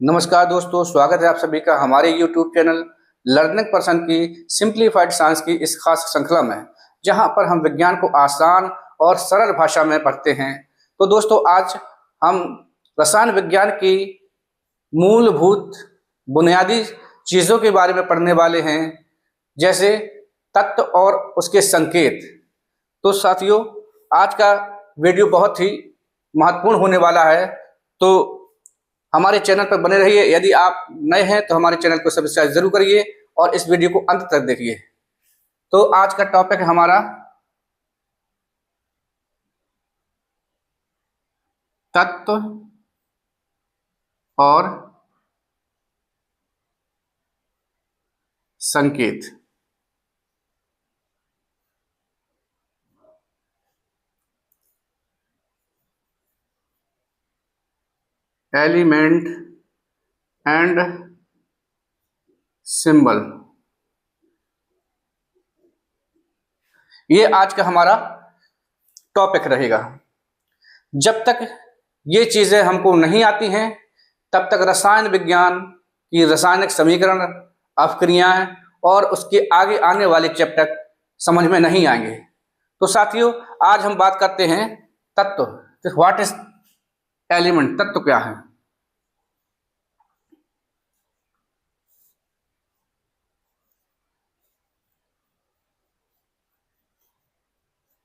नमस्कार दोस्तों, स्वागत है आप सभी का हमारे YouTube चैनल लर्निंग पर्सन की सिंप्लीफाइड साइंस की इस खास श्रृंखला में, जहां पर हम विज्ञान को आसान और सरल भाषा में पढ़ते हैं। तो दोस्तों, आज हम रसायन विज्ञान की मूलभूत बुनियादी चीज़ों के बारे में पढ़ने वाले हैं, जैसे तत्व और उसके संकेत। तो साथियों, आज का वीडियो बहुत ही महत्वपूर्ण होने वाला है, तो हमारे चैनल पर बने रहिए। यदि आप नए हैं तो हमारे चैनल को सब्सक्राइब जरूर करिए और इस वीडियो को अंत तक देखिए। तो आज का टॉपिक है हमारा तत्व और संकेत। एलिमेंट एंड सिंबल, ये आज का हमारा टॉपिक रहेगा। जब तक ये चीजें हमको नहीं आती हैं, तब तक रसायन विज्ञान की रासायनिक समीकरण, अपक्रियाएं और उसके आगे आने वाले चैप्टर समझ में नहीं आएंगे। तो साथियों, आज हम बात करते हैं तत्व। What is element? तत्व क्या है?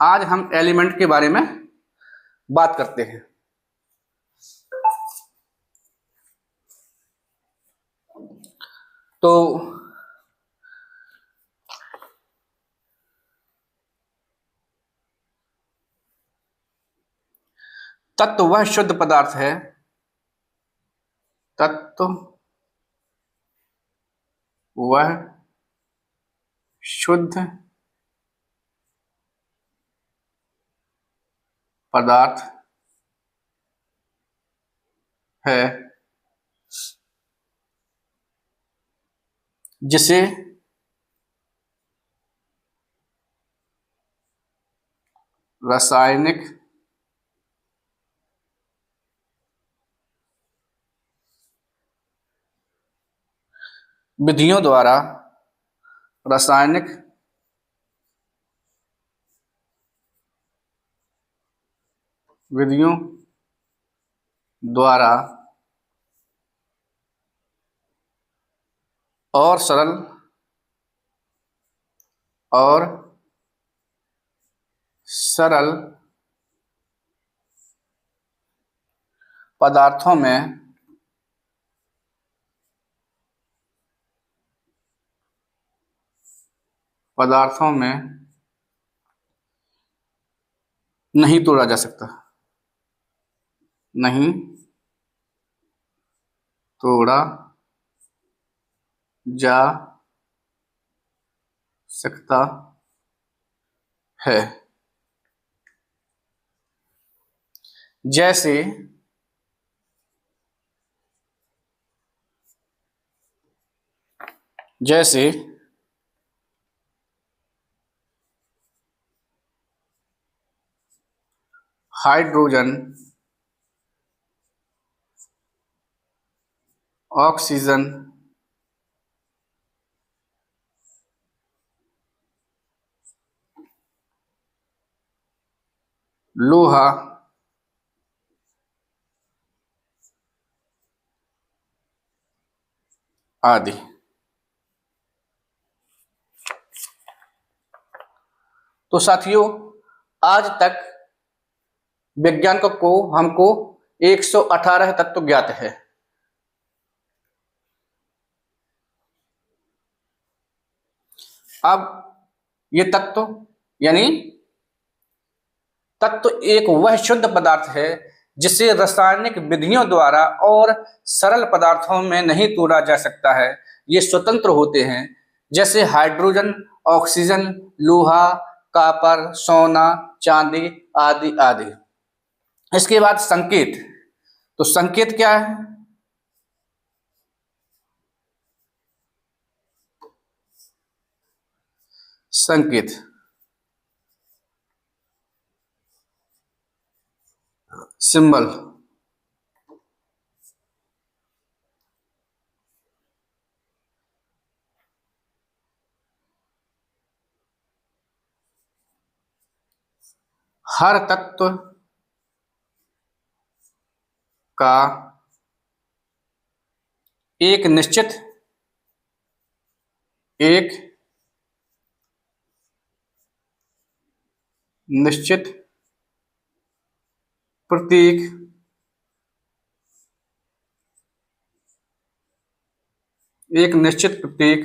आज हम एलिमेंट के बारे में बात करते हैं। तो तत्व वह शुद्ध पदार्थ है, तत्व वह शुद्ध पदार्थ है जिसे रासायनिक विधियों द्वारा रासायनिक विधियों द्वारा और सरल पदार्थों में नहीं तोड़ा जा सकता, नहीं तोड़ा जा सकता है। जैसे हाइड्रोजन, ऑक्सीजन, लोहा, आदि। तो साथियों, आज तक वैज्ञानिकों को हमको 118 तत्व ज्ञात है। अब ये तत्व एक वह शुद्ध पदार्थ है जिसे रासायनिक विधियों द्वारा और सरल पदार्थों में नहीं तोड़ा जा सकता है। ये स्वतंत्र होते हैं, जैसे हाइड्रोजन, ऑक्सीजन, लोहा, कॉपर, सोना, चांदी, आदि आदि। इसके बाद संकेत। तो संकेत क्या है? संकेत सिंबल हर तत्व का एक निश्चित प्रतीक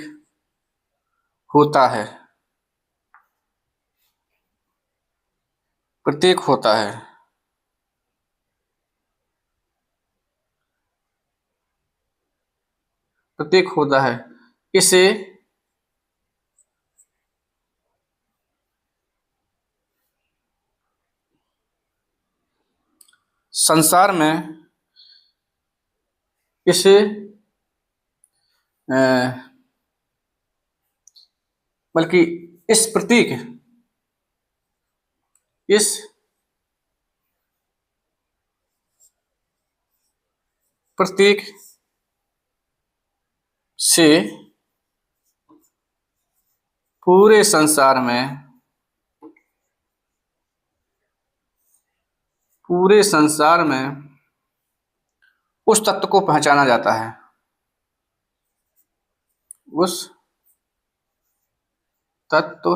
होता है प्रतीक होता है प्रतीक होता है इसे संसार में इसे अ, बल्कि इस प्रतीक से पूरे संसार में उस तत्व को पहचाना जाता है उस तत्व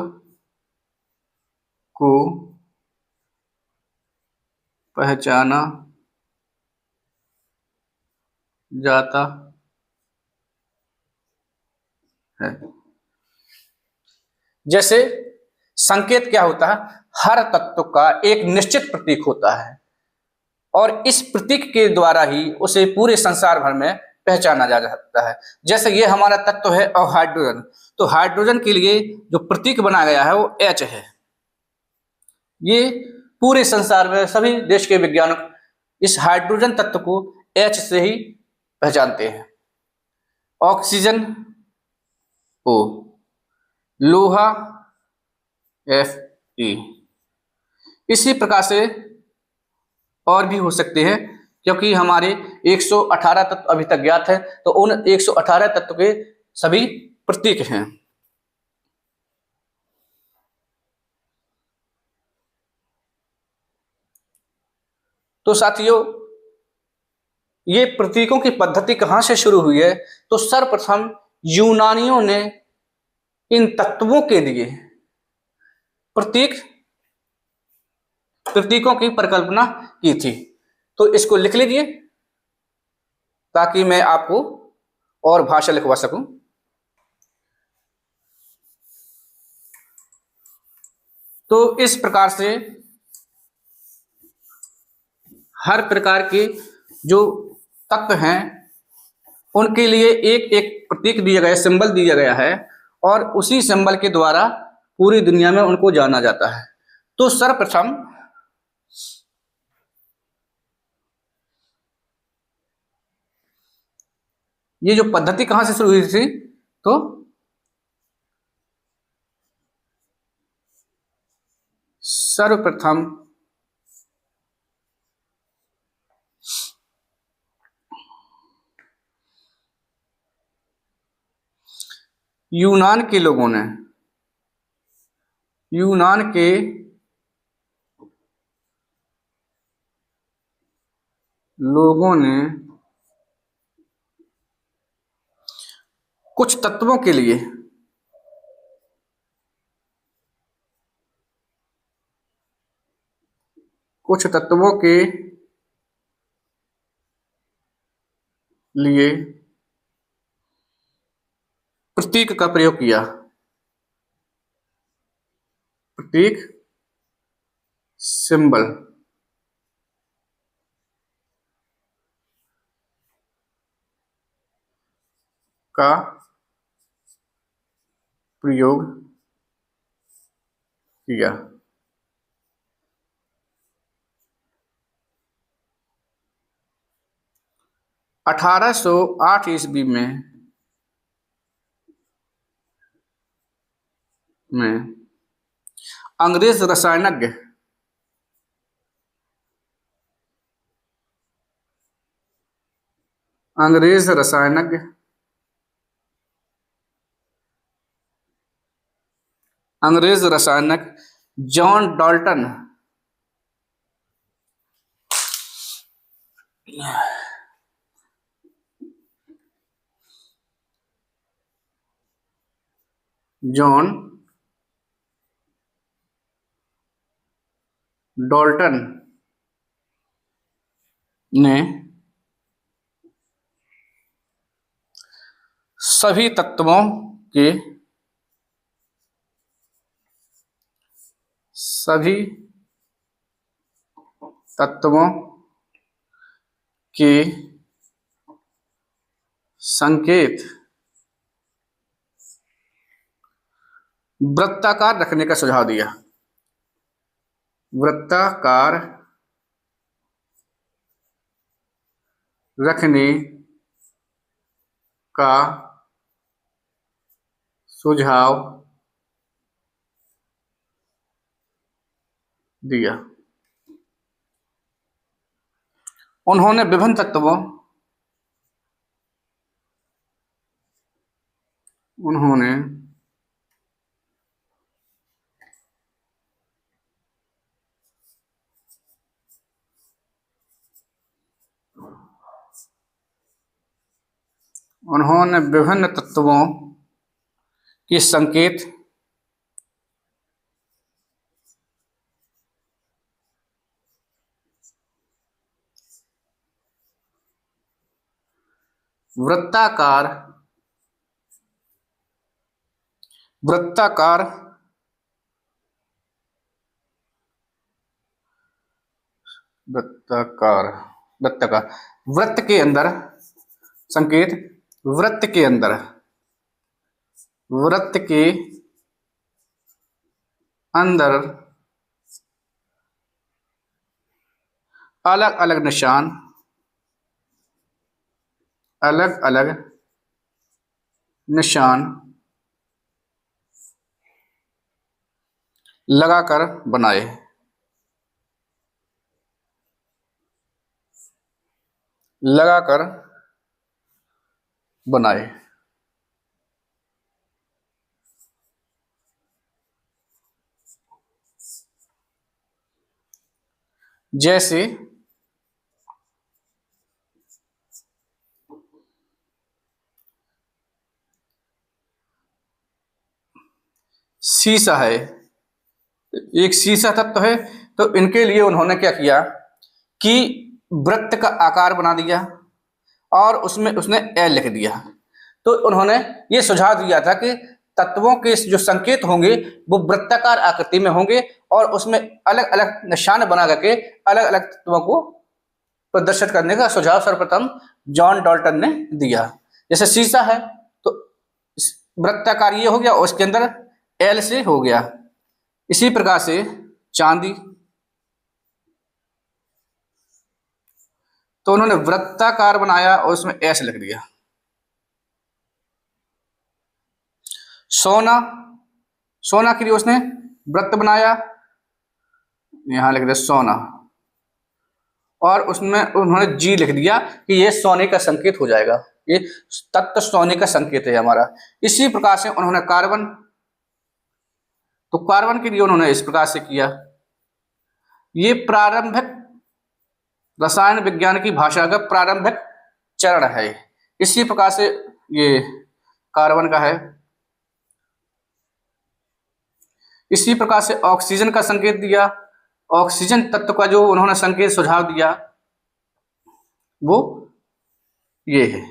को पहचाना जाता है। जैसे संकेत क्या होता है, हर तत्व का एक निश्चित प्रतीक होता है और इस प्रतीक के द्वारा ही उसे पूरे संसार भर में पहचाना जा सकता है। जैसे ये हमारा तत्व है और हाइड्रोजन, तो हाइड्रोजन के लिए जो प्रतीक बनाया गया है वो H है। ये पूरे संसार में सभी देश के वैज्ञानिक इस हाइड्रोजन तत्व को H से ही पहचानते हैं। ऑक्सीजन O, लोहा Fe। इसी प्रकार से और भी हो सकते हैं, क्योंकि हमारे 118 तत्व अभी तक ज्ञात है, तो उन 118 तत्व के सभी प्रतीक हैं। तो साथियों, ये प्रतीकों की पद्धति कहां से शुरू हुई है? तो सर्वप्रथम यूनानियों ने इन तत्वों के लिए प्रतीकों की परिकल्पना की थी। तो इसको लिख लीजिए ताकि मैं आपको और भाषा लिखवा सकूं। तो इस प्रकार से हर प्रकार के जो तत्व हैं उनके लिए एक एक प्रतीक दिया गया, सिंबल दिया गया है और उसी सिंबल के द्वारा पूरी दुनिया में उनको जाना जाता है। तो सर्वप्रथम ये जो पद्धति कहां से शुरू हुई थी? तो सर्वप्रथम यूनान के लोगों ने कुछ तत्वों के लिए प्रतीक का प्रयोग किया। प्रतीक, सिंबल का प्रयोग किया। 1808 ईस्वी में अंग्रेज रसायनज्ञ जॉन डाल्टन जॉन डाल्टन ने सभी तत्वों के संकेत वृत्ताकार रखने का सुझाव दिया। वृत्ताकार रखने का सुझाव दिया। उन्होंने विभिन्न तत्वों के संकेत वृत्ताकार वृत्त के अंदर संकेत वृत्त के अंदर अलग अलग निशान लगाकर बनाए। जैसे शीशा है, एक शीशा तत्व है, तो इनके लिए उन्होंने क्या किया कि वृत्त का आकार बना दिया और उसमें उसने एल लिख दिया। तो उन्होंने ये सुझाव दिया था कि तत्वों के जो संकेत होंगे वो वृत्ताकार आकृति में होंगे और उसमें अलग अलग निशान बना करके अलग अलग तत्वों को प्रदर्शित करने का सुझाव सर्वप्रथम जॉन डाल्टन ने दिया। जैसे शीशा है तो वृत्ताकार ये हो गया और उसके अंदर एल से हो गया। इसी प्रकार से चांदी, तो उन्होंने वृत्ताकार बनाया और उसमें एस लिख दिया। सोना के लिए उसने वृत्त बनाया, यहां लिख दिया सोना, और उसमें उन्होंने जी लिख दिया कि ये सोने का संकेत हो जाएगा, ये तत्व सोने का संकेत है हमारा। इसी प्रकार से उन्होंने कार्बन, तो कार्बन के लिए उन्होंने इस प्रकार से किया। ये प्रारंभिक रसायन विज्ञान की भाषा का प्रारंभिक चरण है। इसी प्रकार से ये कार्बन का है। इसी प्रकार से ऑक्सीजन का संकेत दिया। ऑक्सीजन तत्व का जो उन्होंने संकेत सुझाव दिया वो ये है।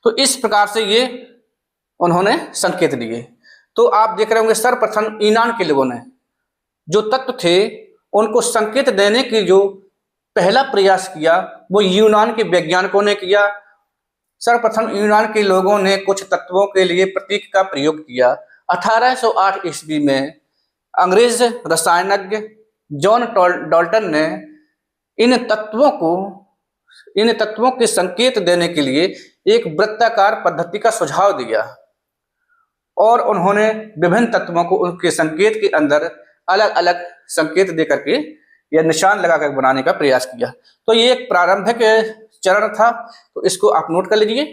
तो इस प्रकार से ये उन्होंने संकेत दिए। तो आप देख रहे होंगे सर्वप्रथम यूनान के लोगों ने जो तत्व थे उनको संकेत देने की जो पहला प्रयास किया वो यूनान के वैज्ञानिकों ने किया। सर्वप्रथम यूनान के लोगों ने कुछ तत्वों के लिए प्रतीक का प्रयोग किया। 1808 ईस्वी में अंग्रेज रसायनज्ञ जॉन डाल्टन ने इन तत्वों के संकेत देने के लिए एक वृत्ताकार पद्धति का सुझाव दिया और उन्होंने विभिन्न तत्वों को उनके संकेत के अंदर अलग अलग संकेत देकर के या निशान लगाकर बनाने का प्रयास किया। तो ये एक प्रारंभिक चरण था, तो इसको आप नोट कर लीजिए।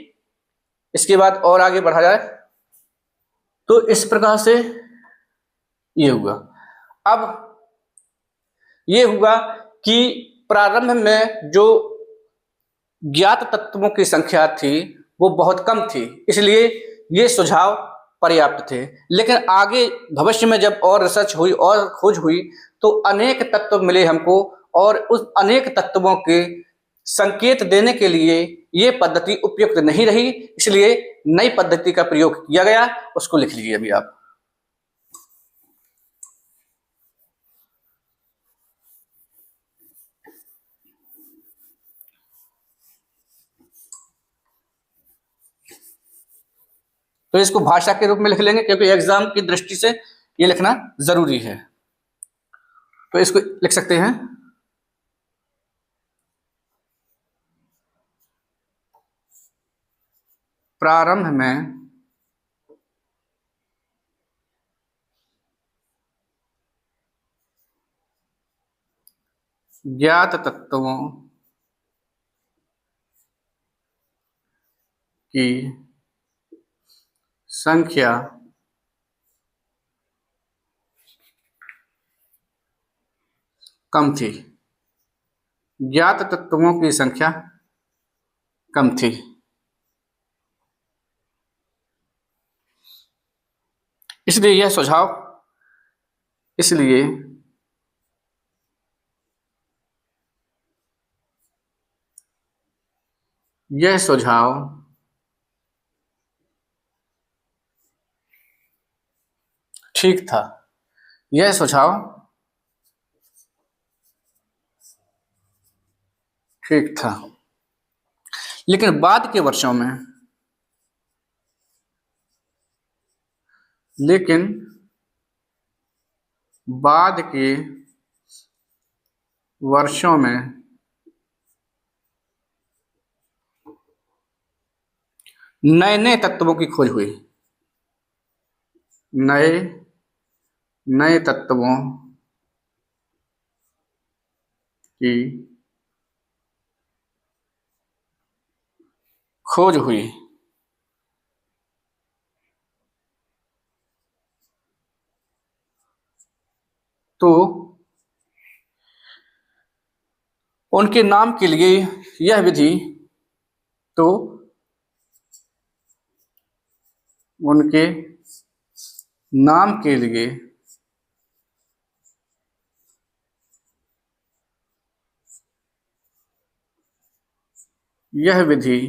इसके बाद और आगे बढ़ा जाए तो इस प्रकार से ये हुआ। अब ये हुआ कि प्रारंभ में जो ज्ञात तत्वों की संख्या थी वो बहुत कम थी, इसलिए ये सुझाव पर्याप्त थे। लेकिन आगे भविष्य में जब और रिसर्च हुई और खोज हुई तो अनेक तत्व मिले हमको, और उस अनेक तत्वों के संकेत देने के लिए ये पद्धति उपयुक्त नहीं रही, इसलिए नई पद्धति का प्रयोग किया गया। उसको लिख लीजिए अभी आप। तो इसको भाषा के रूप में लिख लेंगे क्योंकि एग्जाम की दृष्टि से ये लिखना जरूरी है। तो इसको लिख सकते हैं, प्रारंभ में ज्ञात तत्वों की संख्या कम थी। ज्ञात तत्वों की संख्या कम थी। इसलिए यह सुझाव इसलिए यह सुझाव ठीक था। यह सुझाव ठीक था। लेकिन बाद के वर्षों में लेकिन बाद के वर्षों में नए नए तत्वों की खोज हुई। नए नए तत्वों की खोज हुई। तो उनके नाम के लिए यह विधि तो उनके नाम के लिए यह विधि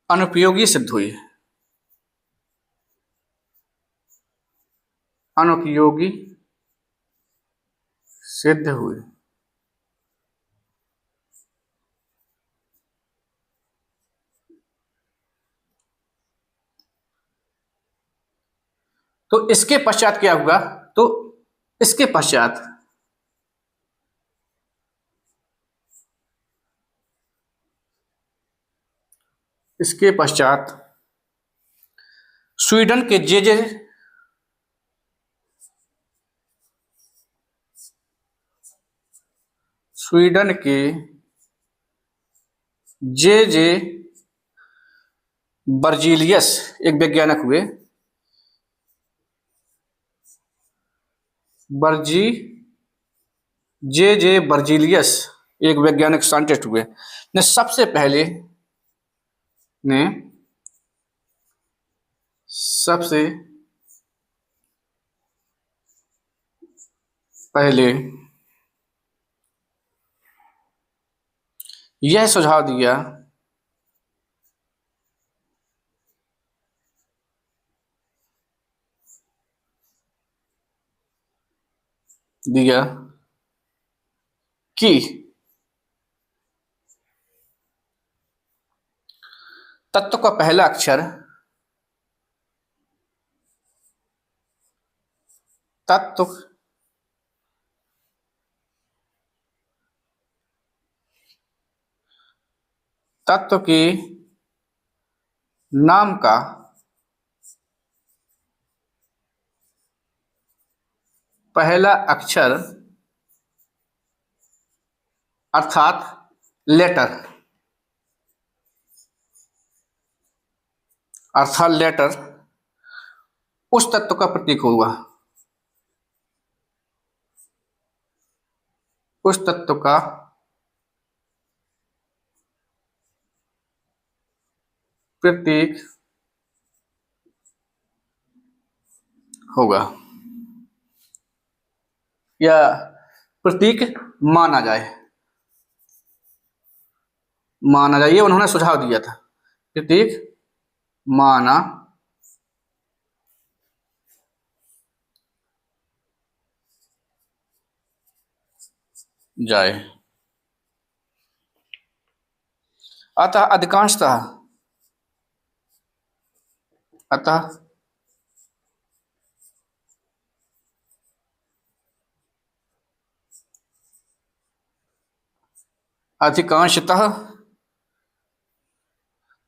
अनुपयोगी सिद्ध हुई। अनुपयोगी सिद्ध हुई। तो इसके पश्चात क्या हुआ? तो इसके पश्चात इसके पश्चात स्वीडन के जे स्वीडन के जे बर्जीलियस एक वैज्ञानिक हुए। जे बर्जीलियस एक वैज्ञानिक साइंटिस्ट हुए ने सबसे पहले यह सुझाव दिया कि तत्व का पहला अक्षर तत्व के नाम का पहला अक्षर अर्थात लेटर उस तत्व का प्रतीक होगा। उस तत्व का प्रतीक होगा या प्रतीक माना जाए, ये उन्होंने सुझाव दिया था, प्रतीक माना जाए। अतः अधिकांशतः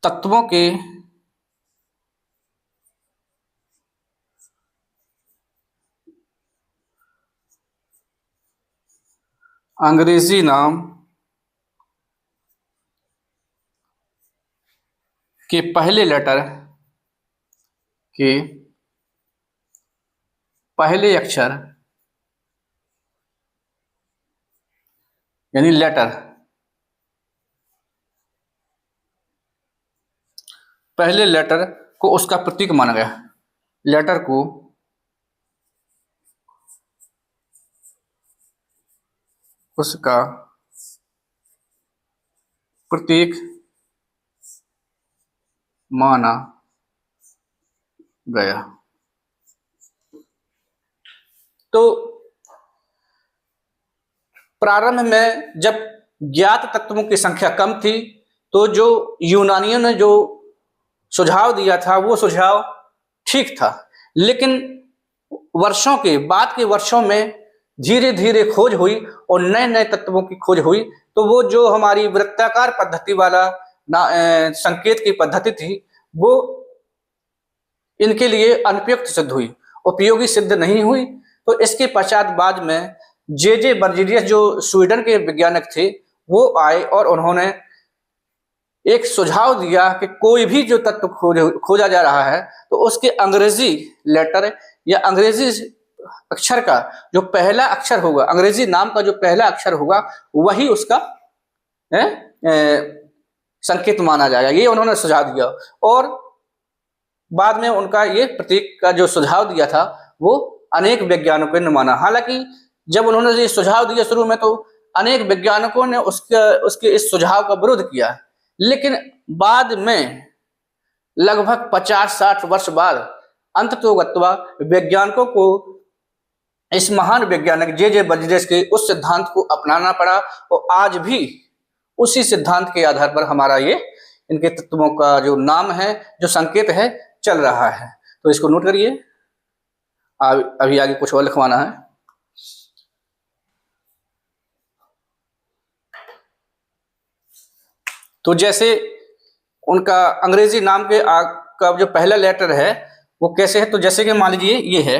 तत्वों के अंग्रेजी नाम के पहले लेटर के पहले अक्षर यानी लेटर, पहले लेटर को उसका प्रतीक माना गया, लेटर को उसका प्रतीक माना गया। तो प्रारंभ में जब ज्ञात तत्वों की संख्या कम थी तो जो यूनानियों ने जो सुझाव दिया था वो सुझाव ठीक था, लेकिन बाद के वर्षों में धीरे धीरे खोज हुई और नए नए तत्वों की खोज हुई, तो वो जो हमारी वृत्ताकार पद्धति वाला संकेत की पद्धति थी वो इनके लिए अनुपयुक्त सिद्ध हुई, उपयोगी सिद्ध नहीं हुई। तो इसके पश्चात बाद में जे बर्जीलियस जो स्वीडन के वैज्ञानिक थे वो आए और उन्होंने एक सुझाव दिया कि कोई भी जो तत्व खोजा जा रहा है तो उसके अंग्रेजी लेटर या अंग्रेजी अक्षर का जो पहला अक्षर होगा, अंग्रेजी नाम का जो पहला अक्षर होगा वही उसका संकेत माना जाएगा, ये उन्होंने सुझाव दिया। और बाद में उनका ये प्रतीक का जो सुझाव दिया था वो अनेक वैज्ञानिकों ने माना। हालांकि जब उन्होंने ये सुझाव दिया शुरू में तो अनेक वैज्ञानिकों ने उसके इस सुझाव का विरोध किया, लेकिन बाद में लगभग 50-60 वर्ष बाद अंततोगत्वा वैज्ञानिकों को इस महान वैज्ञानिक जे बर्जीलियस के उस सिद्धांत को अपनाना पड़ा और आज भी उसी सिद्धांत के आधार पर हमारा ये इनके तत्वों का जो नाम है, जो संकेत है, चल रहा है। तो इसको नोट करिए, अभी आगे कुछ और लिखवाना है। तो जैसे उनका अंग्रेजी नाम के का जो पहला लेटर है वो कैसे है, तो जैसे कि मान लीजिए ये है,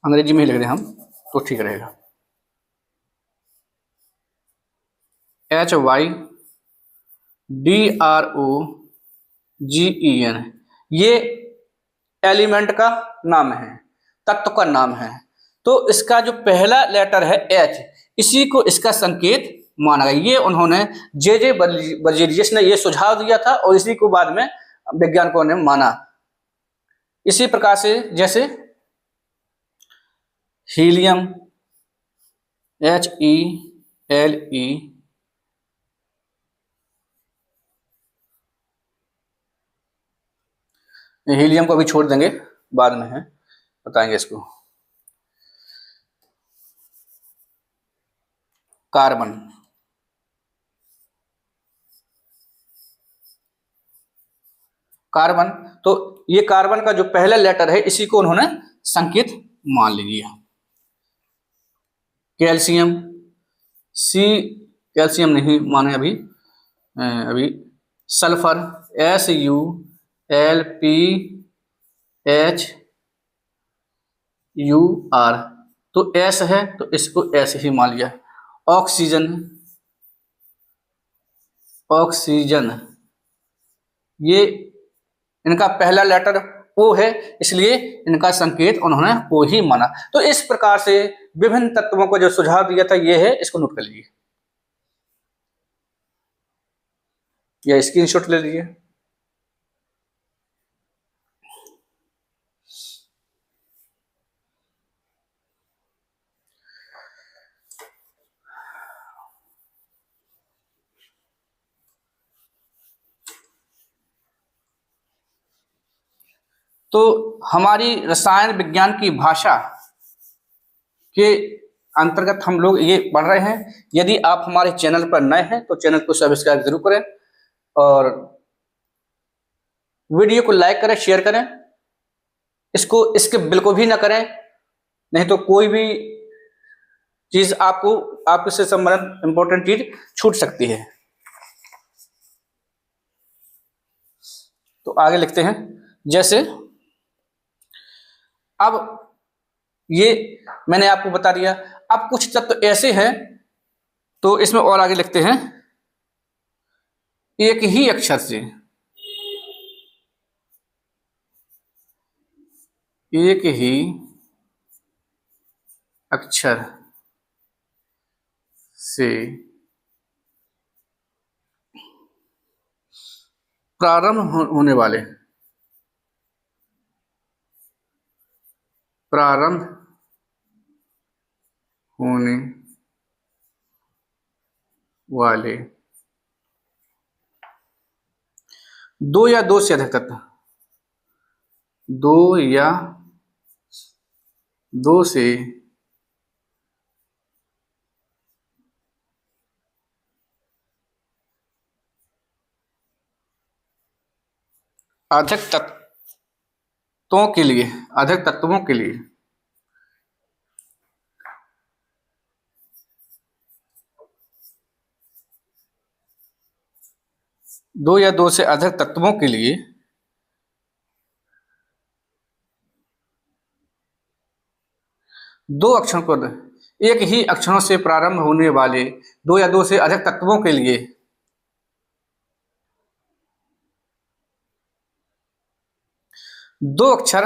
अंग्रेजी में ही लिख रहे हैं हम तो ठीक रहेगा, HYDROGEN, ये एलिमेंट का नाम है, तत्व का नाम है। तो इसका जो पहला लेटर है H, इसी को इसका संकेत माना गया। ये उन्होंने जे बर्जीलियस ने ये सुझाव दिया था और इसी को बाद में वैज्ञानिकों ने माना। इसी प्रकार से जैसे हीलियम HELE, हीलियम को अभी छोड़ देंगे, बाद में है बताएंगे इसको। कार्बन, तो ये कार्बन का जो पहला लेटर है इसी को उन्होंने संकेत मान लिया। कैल्शियम, कैल्शियम नहीं माने अभी सल्फर, SULPHUR, तो S है तो इसको S ही मान लिया। ऑक्सीजन, ये इनका पहला लेटर O है, इसलिए इनका संकेत उन्होंने O ही माना। तो इस प्रकार से विभिन्न तत्वों को जो सुझाव दिया था ये है, इसको नोट कर लीजिए या स्क्रीनशॉट ले लीजिए। तो हमारी रसायन विज्ञान की भाषा के अंतर्गत हम लोग ये पढ़ रहे हैं। यदि आप हमारे चैनल पर नए हैं तो चैनल को सब्सक्राइब जरूर करें और वीडियो को लाइक करें, शेयर करें, इसको स्किप बिल्कुल भी ना करें, नहीं तो कोई भी चीज आपसे संबंधित इंपॉर्टेंट चीज छूट सकती है। तो आगे लिखते हैं, जैसे अब ये मैंने आपको बता दिया। अब कुछ तत्व ऐसे हैं, तो इसमें और आगे लिखते हैं, एक ही अक्षर से, एक ही अक्षर से प्रारंभ होने वाले, प्रारंभ होने वाले दो या दो से अधिक तत्व, दो या दो से अधिक तत्वों के लिए, अधिक तत्वों के लिए दो या दो से अधिक तत्वों के लिए दो अक्षरों को, एक ही अक्षरों से प्रारंभ होने वाले दो या दो से अधिक तत्वों के लिए दो अक्षर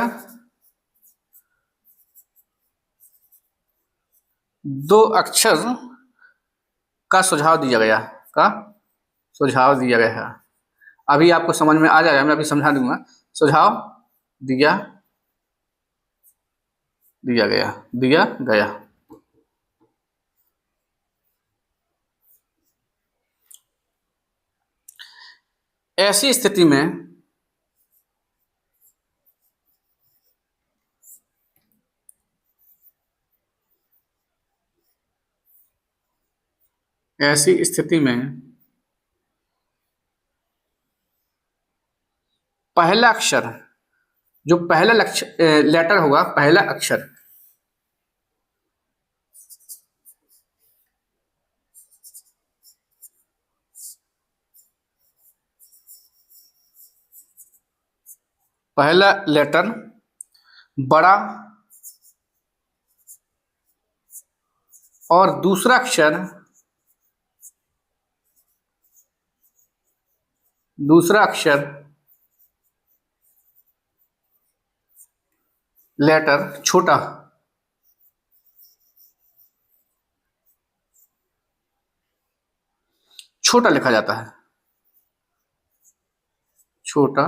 का सुझाव दिया गया, का सुझाव दिया गया है। अभी आपको समझ में आ जाएगा, मैं अभी समझा दूंगा। सुझाव दिया गया। ऐसी स्थिति में पहला अक्षर, जो पहला लेटर होगा, पहला अक्षर पहला लेटर बड़ा और दूसरा अक्षर लेटर छोटा लिखा जाता है, छोटा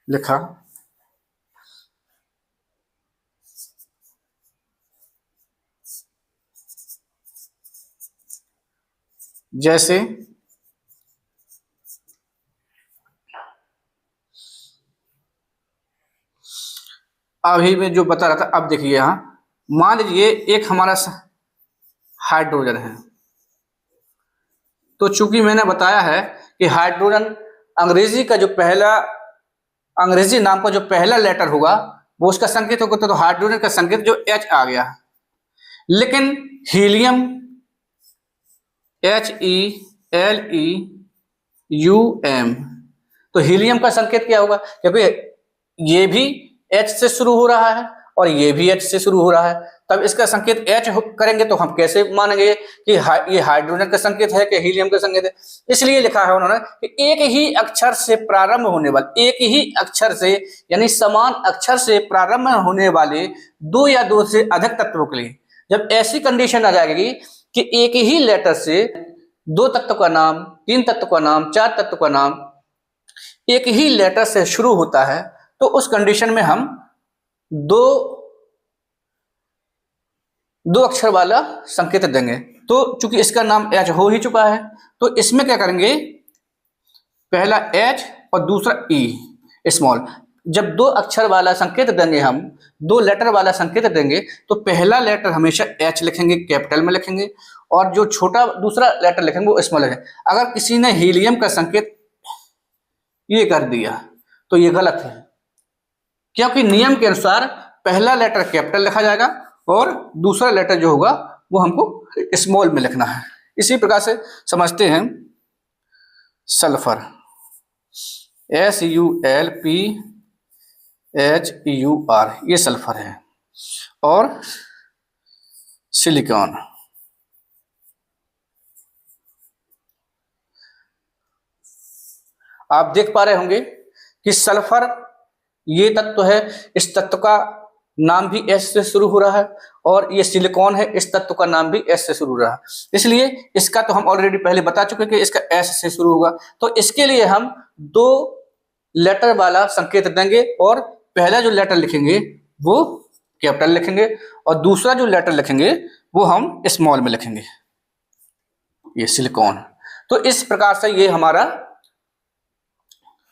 लिखा जैसे अभी मैं जो बता रहा था। अब देखिए यहां मान लीजिए एक हमारा हाइड्रोजन है, तो चूंकि मैंने बताया है कि हाइड्रोजन अंग्रेजी नाम का जो पहला लेटर होगा वो उसका संकेत होगा, तो हाइड्रोजन का संकेत जो H आ गया। लेकिन हीलियम HELEUM, तो हीलियम का संकेत क्या होगा, क्योंकि ये भी H से शुरू हो रहा है और ये भी H से शुरू हो रहा है, तब इसका संकेत H करेंगे तो हम कैसे मानेंगे कि ये हाइड्रोजन का संकेत है कि हीलियम का संकेत है। इसलिए लिखा है उन्होंने कि एक ही अक्षर से प्रारंभ होने वाले, एक ही अक्षर से यानी समान अक्षर से प्रारंभ होने वाले दो या दो से अधिक तत्वों के लिए जब ऐसी कंडीशन आ जाएगी कि एक ही लेटर से दो तत्व का नाम, तीन तत्व का नाम, चार तत्व का नाम एक ही लेटर से शुरू होता है, तो उस कंडीशन में हम दो अक्षर वाला संकेत देंगे। तो चूंकि इसका नाम H हो ही चुका है, तो इसमें क्या करेंगे, पहला H और दूसरा E स्मॉल। जब दो अक्षर वाला संकेत देंगे, हम दो लेटर वाला संकेत देंगे, तो पहला लेटर हमेशा H लिखेंगे, कैपिटल में लिखेंगे, और जो छोटा दूसरा लेटर लिखेंगे वो स्मॉल लिखेंगे। अगर किसी ने हीलियम का संकेत ये कर दिया तो ये गलत है, क्योंकि नियम के अनुसार पहला लेटर कैपिटल लिखा जाएगा और दूसरा लेटर जो होगा वो हमको स्मॉल में लिखना है। इसी प्रकार से समझते हैं सल्फर, SULPHEUR, ये सल्फर है, और सिलिकॉन, आप देख पा रहे होंगे कि सल्फर ये तत्व है, इस तत्व का नाम भी S से शुरू हो रहा है, और ये सिलिकॉन है, इस तत्व का नाम भी S से शुरू हो रहा है। इसलिए इसका तो हम ऑलरेडी पहले बता चुके कि इसका S से शुरू होगा, तो इसके लिए हम दो लेटर वाला संकेत देंगे, और पहला जो लेटर लिखेंगे वो कैपिटल लिखेंगे और दूसरा जो लेटर लिखेंगे वो हम स्मॉल में लिखेंगे, ये सिलिकॉन। तो इस प्रकार से ये हमारा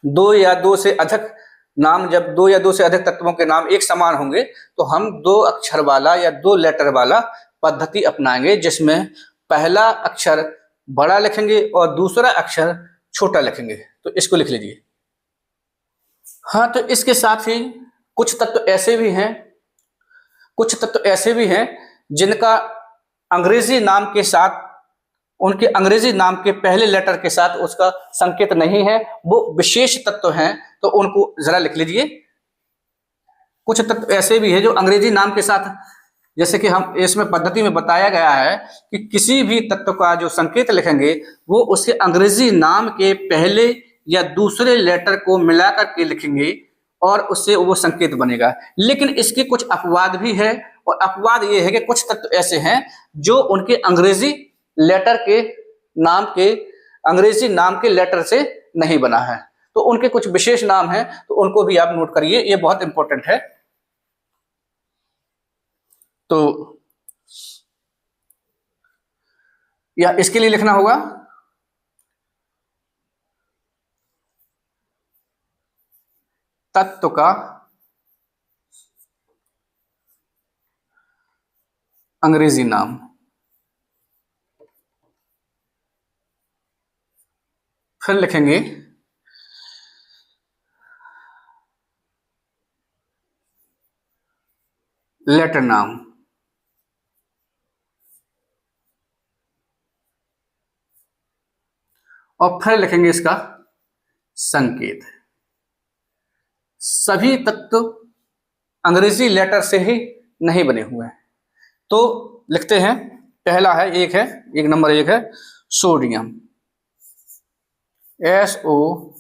दो या दो से अधिक नाम, जब दो या दो से अधिक तत्वों के नाम एक समान होंगे तो हम दो अक्षर वाला या दो लेटर वाला पद्धति अपनाएंगे, जिसमें पहला अक्षर बड़ा लिखेंगे और दूसरा अक्षर छोटा लिखेंगे। तो इसको लिख लीजिए। हाँ, तो इसके साथ ही कुछ तत्व ऐसे भी हैं जिनका अंग्रेजी नाम के साथ, उनके अंग्रेजी नाम के पहले लेटर के साथ उसका संकेत नहीं है, वो विशेष तत्व हैं, तो उनको जरा लिख लीजिए। कुछ तत्व ऐसे भी है जो अंग्रेजी नाम के साथ, जैसे कि हम इसमें पद्धति में बताया गया है कि किसी भी तत्व का जो संकेत लिखेंगे वो उसके अंग्रेजी नाम के पहले या दूसरे लेटर को मिलाकर के लिखेंगे और उससे वो संकेत बनेगा। लेकिन इसके कुछ अपवाद भी है, और अपवाद ये है कि कुछ तत्व ऐसे हैं जो उनके अंग्रेजी नाम के लेटर से नहीं बना है, तो उनके कुछ विशेष नाम हैं, तो उनको भी आप नोट करिए, ये बहुत इंपॉर्टेंट है। तो या इसके लिए लिखना होगा तत्व का अंग्रेजी नाम, फिर लिखेंगे लेटर नाम, और फिर लिखेंगे इसका संकेत। सभी तत्व अंग्रेजी लेटर से ही नहीं बने हुए हैं, तो लिखते हैं। पहला है, एक नंबर एक है सोडियम, SODIUM,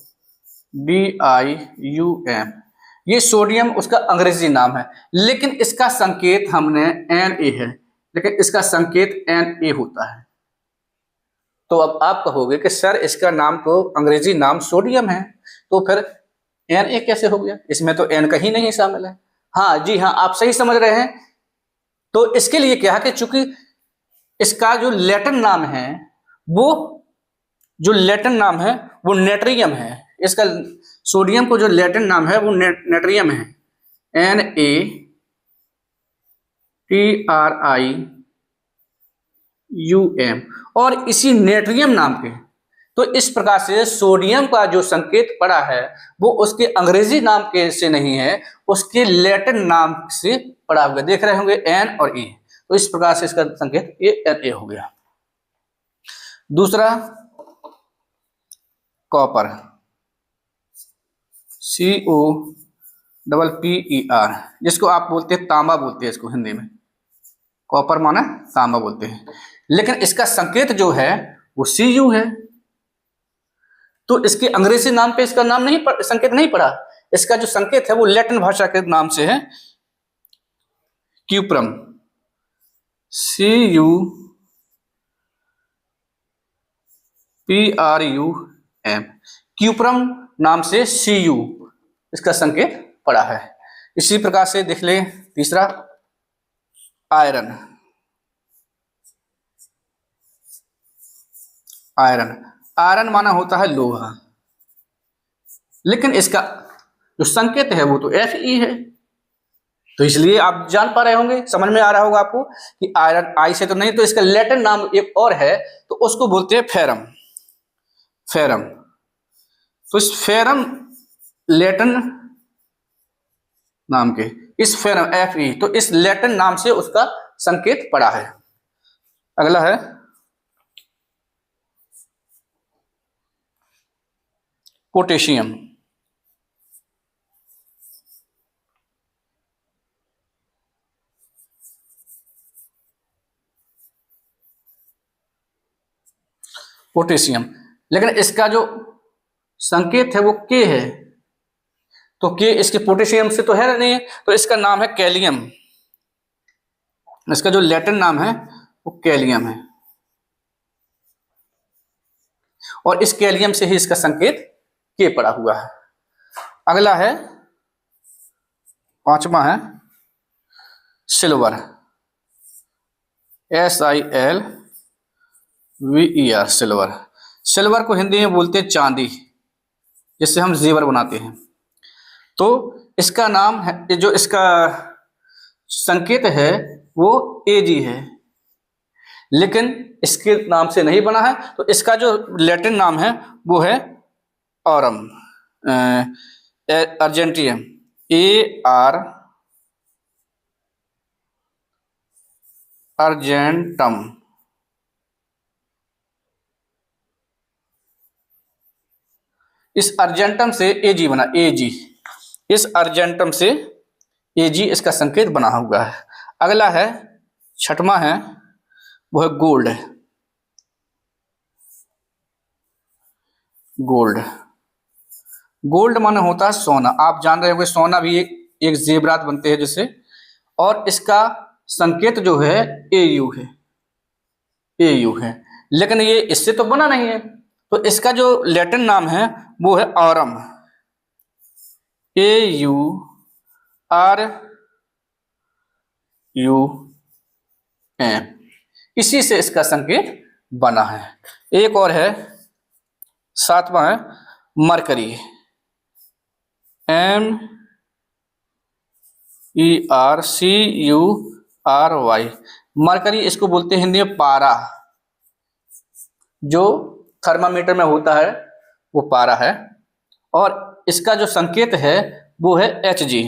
ये सोडियम उसका अंग्रेजी नाम है, लेकिन इसका संकेत हमने Na है, लेकिन इसका संकेत Na होता है। तो अब आप कहोगे कि सर इसका नाम तो अंग्रेजी नाम सोडियम है, तो फिर Na कैसे हो गया, इसमें तो N कहीं नहीं शामिल है। हाँ जी हाँ, आप सही समझ रहे हैं। तो इसके लिए क्या है कि चूंकि इसका जो लैटिन नाम है वो नेट्रियम है, इसका सोडियम को जो लैटिन नाम है वो नेट्रियम है, NaTriUM, और इसी नेट्रियम नाम के, तो इस प्रकार से सोडियम का जो संकेत पड़ा है वो उसके अंग्रेजी नाम के से नहीं है, उसके लैटिन नाम से पड़ा हुआ। देख रहे होंगे N और E, तो इस प्रकार से इसका संकेत Na हो गया। दूसरा कॉपर, COPPER, जिसको आप बोलते हैं तांबा, बोलते हैं इसको हिंदी में। कॉपर माना तांबा बोलते हैं, लेकिन इसका संकेत जो है वो Cu है। तो इसके अंग्रेजी नाम पे इसका नाम नहीं संकेत नहीं पड़ा, इसका जो संकेत है वो लैटिन भाषा के नाम से है क्यूप्रम, CUPRUM, क्यूप्रम नाम से Cu इसका संकेत पड़ा है। इसी प्रकार से देख ले तीसरा आयरन। आयरन माना होता है लोहा, लेकिन इसका जो संकेत है वो तो Fe है। तो इसलिए आप जान पा रहे होंगे, समझ में आ रहा होगा आपको कि आयरन आई से तो नहीं, तो इसका लैटिन नाम एक और है, तो उसको बोलते हैं फेरम। तो इस फेरम लैटिन नाम के, इस फेरम Fe, तो इस लैटिन नाम से उसका संकेत पड़ा है। अगला है पोटेशियम। लेकिन इसका जो संकेत है वो के है, तो के इसके पोटेशियम से तो है नहीं, तो इसका नाम है कैलियम। इसका जो लैटिन नाम है वो कैलियम है, और इस कैलियम से ही इसका संकेत के पड़ा हुआ है। अगला है पांचवा है सिल्वर, SILVER, सिल्वर को हिंदी में बोलते हैं चांदी, जिससे हम जेवर बनाते हैं। तो इसका नाम है, जो इसका संकेत है वो Ag है, लेकिन इसके नाम से नहीं बना है, तो इसका जो लैटिन नाम है वो है ऑरम, अर्जेंटियम, अर्जेंटम। इस अर्जेंटम से Ag बना, Ag, इस अर्जेंटम से Ag इसका संकेत बना हुआ है। अगला है छठवां है, वो है गोल्ड माने होता है सोना। आप जान रहे होंगे सोना भी एक जेवरात बनते हैं जिससे, और इसका संकेत जो है AU है, लेकिन ये इससे तो बना नहीं है, तो इसका जो लैटिन नाम है वो है ऑरम, AURUM, इसी से इसका संकेत बना है। एक और है सातवां है मरकरी, MERCURY, मरकरी। इसको बोलते हैं हिंदी में पारा, जो थर्मामीटर में होता है वो पारा है, और इसका जो संकेत है वो है Hg,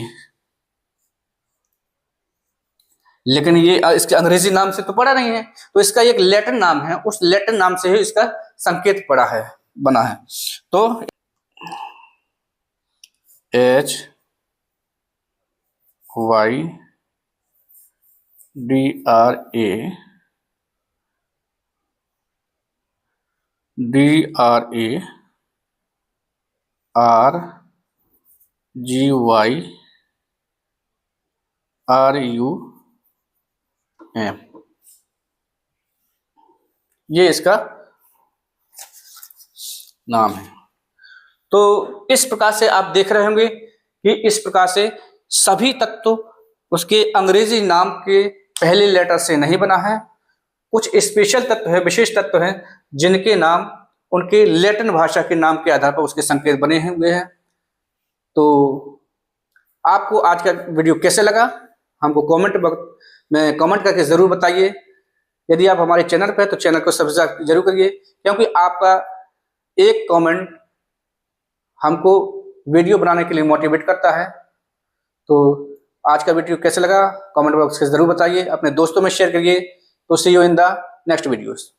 लेकिन ये इसके अंग्रेजी नाम से तो पड़ा नहीं है, तो इसका एक लैटिन नाम है, उस लैटिन नाम से ही इसका संकेत बना है। तो HYDRARGYRUM, ये इसका नाम है। तो इस प्रकार से आप देख रहे होंगे कि इस प्रकार से सभी तत्व उसके अंग्रेजी नाम के पहले लेटर से नहीं बना है। कुछ स्पेशल तत्व है, विशेष तत्व हैं, जिनके नाम उनके लैटिन भाषा के नाम के आधार पर उसके संकेत बने हुए हैं। तो आपको आज का वीडियो कैसे लगा हमको कमेंट में कमेंट करके ज़रूर बताइए। यदि आप हमारे चैनल पर हैं तो चैनल को सब्सक्राइब जरूर करिए, क्योंकि आपका एक कमेंट हमको वीडियो बनाने के लिए मोटिवेट करता है। तो आज का वीडियो कैसे लगा कमेंट बॉक्स में ज़रूर बताइए, अपने दोस्तों में शेयर करिए। तो see you in the next videos.